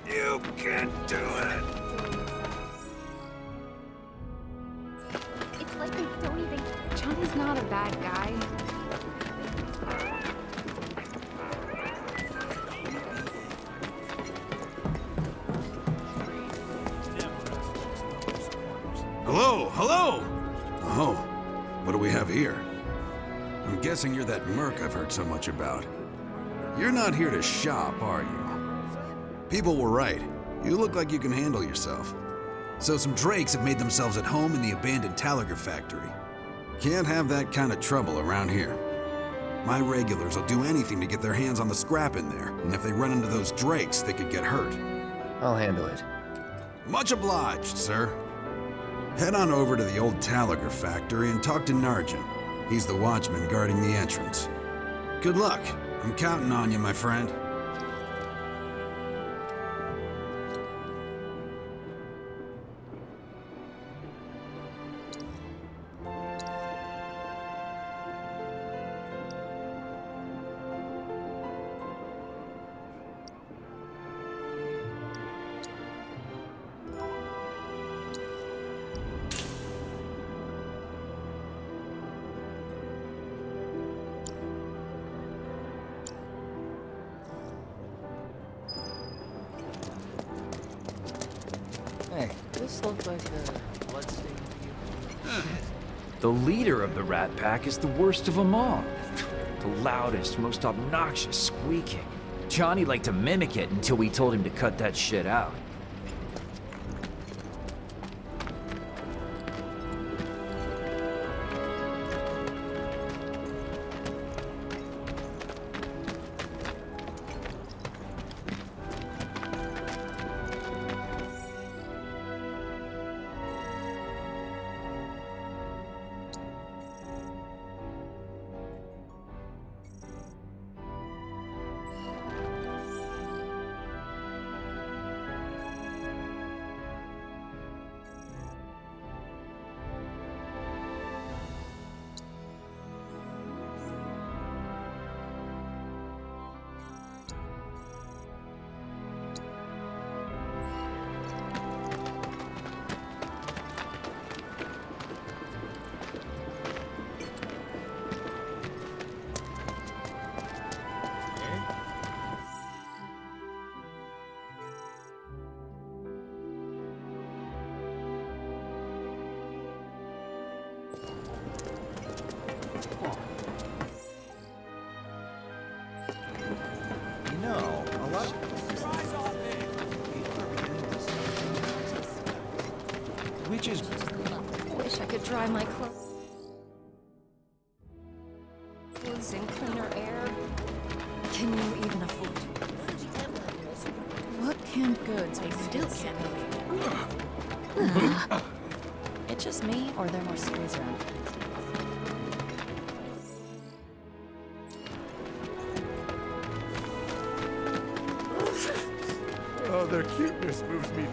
You can do it! It's like they don't even... Johnny's not a bad guy. Hello, hello! Oh, what do we have here? I'm guessing you're that merc I've heard so much about. You're not here to shop, are you? People were right. You look like you can handle yourself. So some Drakes have made themselves at home in the abandoned Talagar factory. Can't have that kind of trouble around here. My regulars will do anything to get their hands on the scrap in there, and if they run into those Drakes, they could get hurt. I'll handle it. Much obliged, sir. Head on over to the old Talagar factory and talk to Narjan. He's the watchman guarding the entrance. Good luck. I'm counting on you, my friend. Hey, this looks like a bloodstain to you. The leader of the Rat Pack is the worst of them all. The loudest, most obnoxious squeaking. Johnny liked to mimic it until we told him to cut that shit out. You know, a lot of... Which is... Wish I could dry my clothes in cleaner air. Can you even afford to? What canned goods we still can't believe? It's just me, or there are more series around? Oh, their cuteness moves me.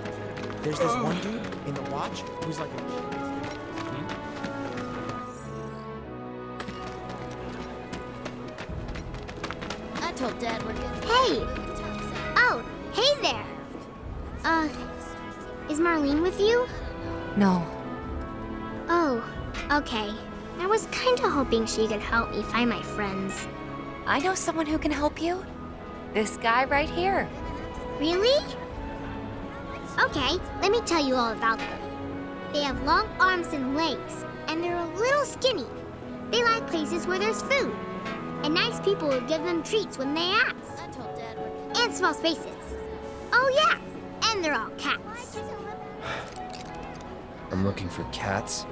There's this one dude in the watch who's like a... I told Dad we're good. Hey! Oh, hey there! Is Marlene with you? No. Oh, okay. I was kinda hoping she could help me find my friends. I know someone who can help you. This guy right here. Really? Okay, let me tell you all about them. They have long arms and legs, and they're a little skinny. They like places where there's food, and nice people will give them treats when they ask. And small spaces. Oh yeah, and they're all cats. I'm looking for cats.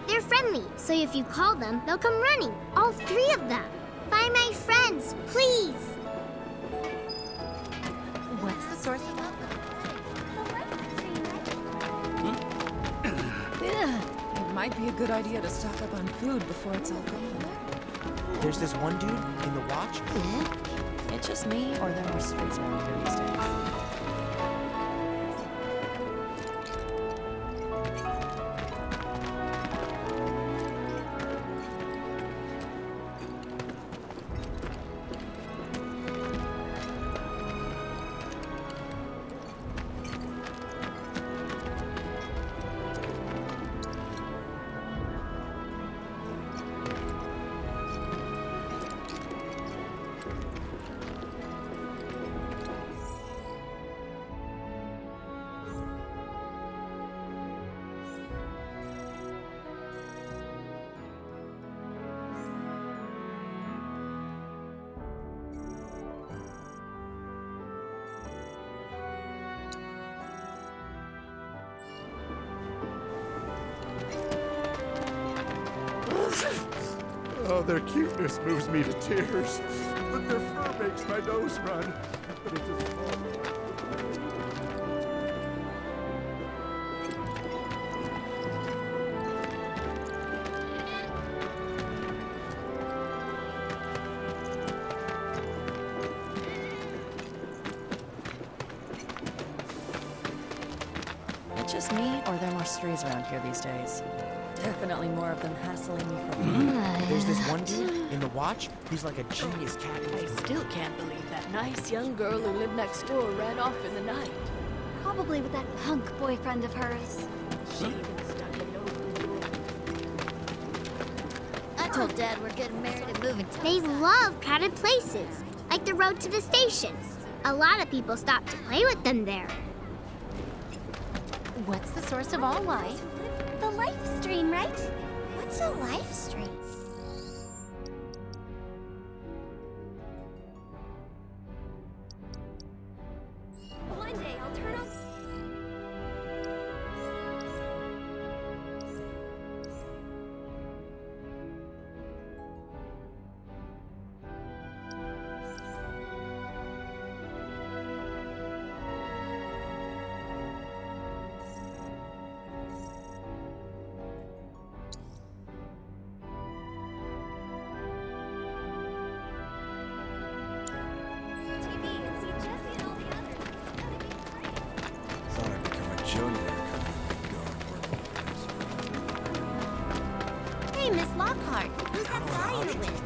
They're friendly, so if you call them, they'll come running. All 3 of them. Find my friends, please. What's the source of that? It might be a good idea to stock up on food before it's all gone. There's this one dude in the watch. It's just me, or there are more streets around here these days. Oh, their cuteness moves me to tears, but their fur makes my nose run. But it doesn't bother me. It's just me, or there are more strays around here these days. Definitely more of them hassling me for There's this one dude in the watch who's like a genius cat. I still can't believe that nice young girl who lived next door ran off in the night. Probably with that punk boyfriend of hers. She even stuck a note. I told Dad we're getting married and moving to. They love crowded places, like the road to the station. A lot of people stop to play with them there. What's the source of all life? The life stream, right? What's a life stream? One day I'll turn on. Thought I'd become a jillionaire coming and going. Hey, Miss Lockhart, who's that guy you're with?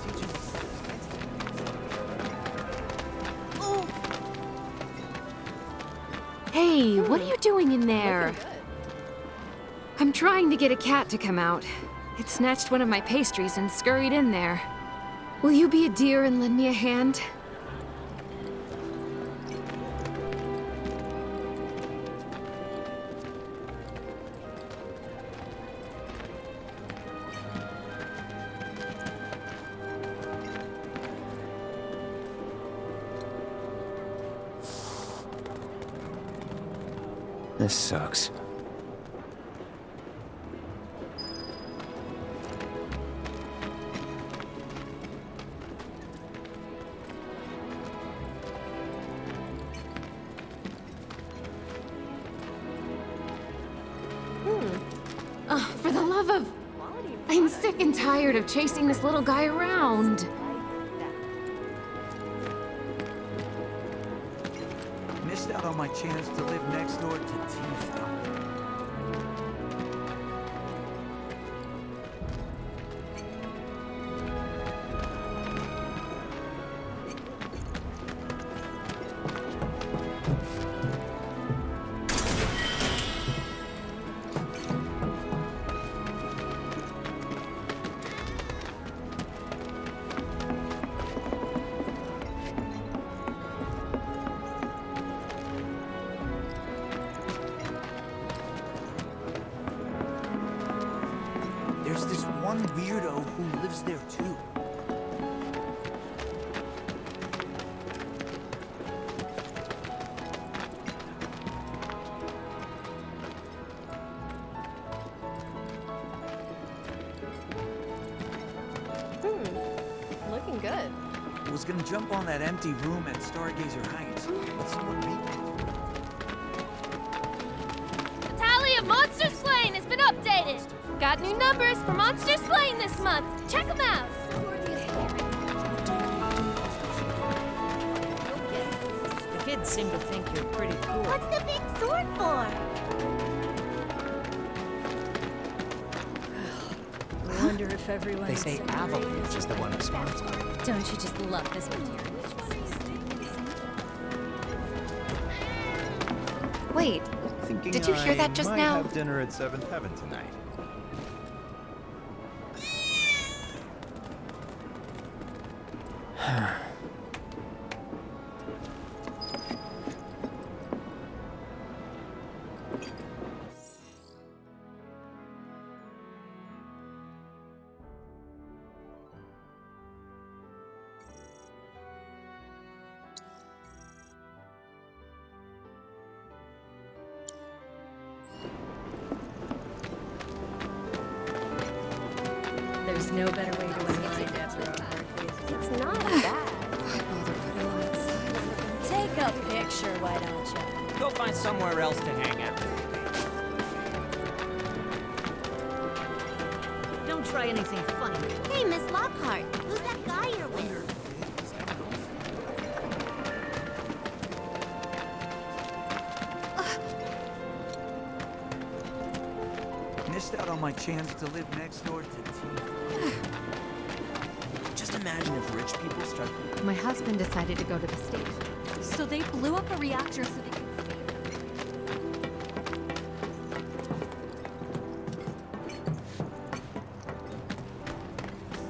Oh. Hey, what are you doing in there? I'm trying to get a cat to come out. It snatched one of my pastries and scurried in there. Will you be a dear and lend me a hand? This sucks. Oh, for the love of... I'm sick and tired of chasing this little guy around. Missed out on my chance to live next door to Tifa. There's this one weirdo who lives there too. Looking good. Was gonna jump on that empty room at Stargazer Heights. Let's see what The tally of monsters slain has been updated. Got new numbers for monsters slain this month. Check them out. The kids seem to think you're pretty cool. What's the big sword for? I wonder if everyone. They say Avalanche is the one responsible. Don't you just love this material? Wait, Thinking did you hear that just might now? have dinner at Seventh Heaven tonight. There's no better way to unwind after a hard day's work. It's not bad. Take a picture, why don't you? Go find somewhere else to hang out. Don't try anything funny. Hey, Miss Lockhart, who's that guy you're with? Missed out on my chance to live next door to Tifa. Just imagine if rich people start... My husband decided to go to the station. So they blew up a reactor so they could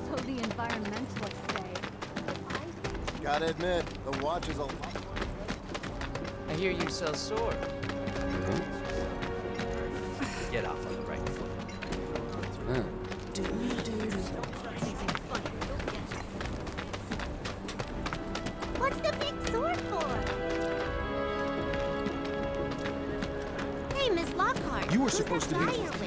So the environmentalists say. Gotta admit, the watch is a lot. I hear you sell sword. Get off on the right foot. What's the big sword for? Hey, Miss Lockhart. You were who's supposed that to be- guy you're with?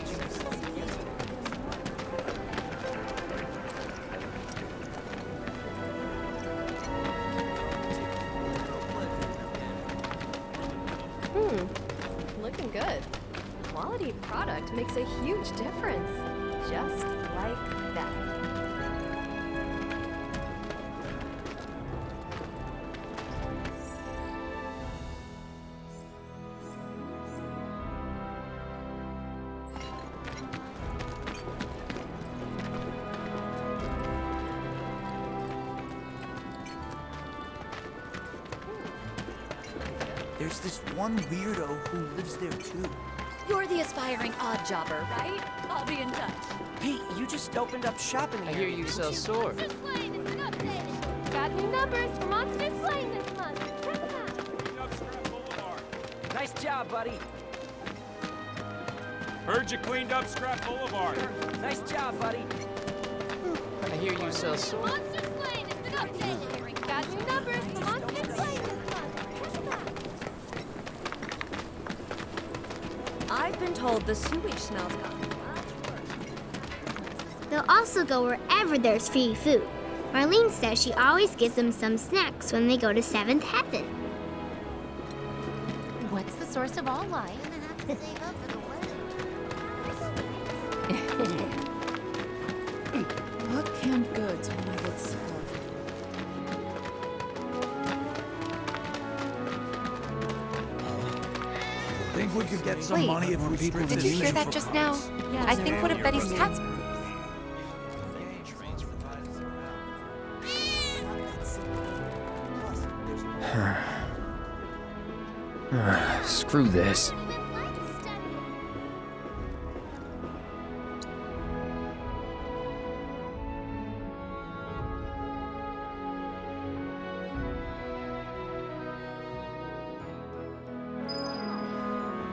Looking good. Quality product makes a huge difference. Just like that. There's this one weirdo who lives there too. You're the aspiring odd jobber, right? I'll be in touch. Hey, you just opened up shop in I here. hear you sell swords. Got new numbers for Monsters Flame this month. Check them out. Nice job, buddy. Heard you cleaned up Scrap Boulevard. Nice job, buddy. I hear you sell swords. Monsters Flame has been updated. Got new numbers for Monsters Flame this month. Check them out. I've been told the sewage smells gone. They'll also go wherever there's free food. Marlene says she always gives them some snacks when they go to 7th Heaven. What's the source of all life? What canned goods when I get sick of? Think we could get some Wait, money if we strip did this you hear shit that for just parts? now? I think one of Betty's cats. Screw this.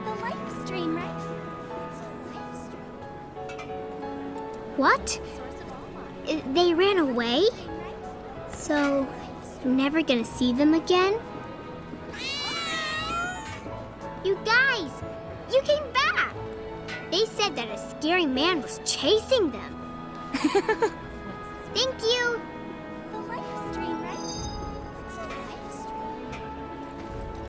The life stream, right? What? They ran away? So, you're never gonna see them again? You guys! You came back! They said that a scary man was chasing them. Thank you!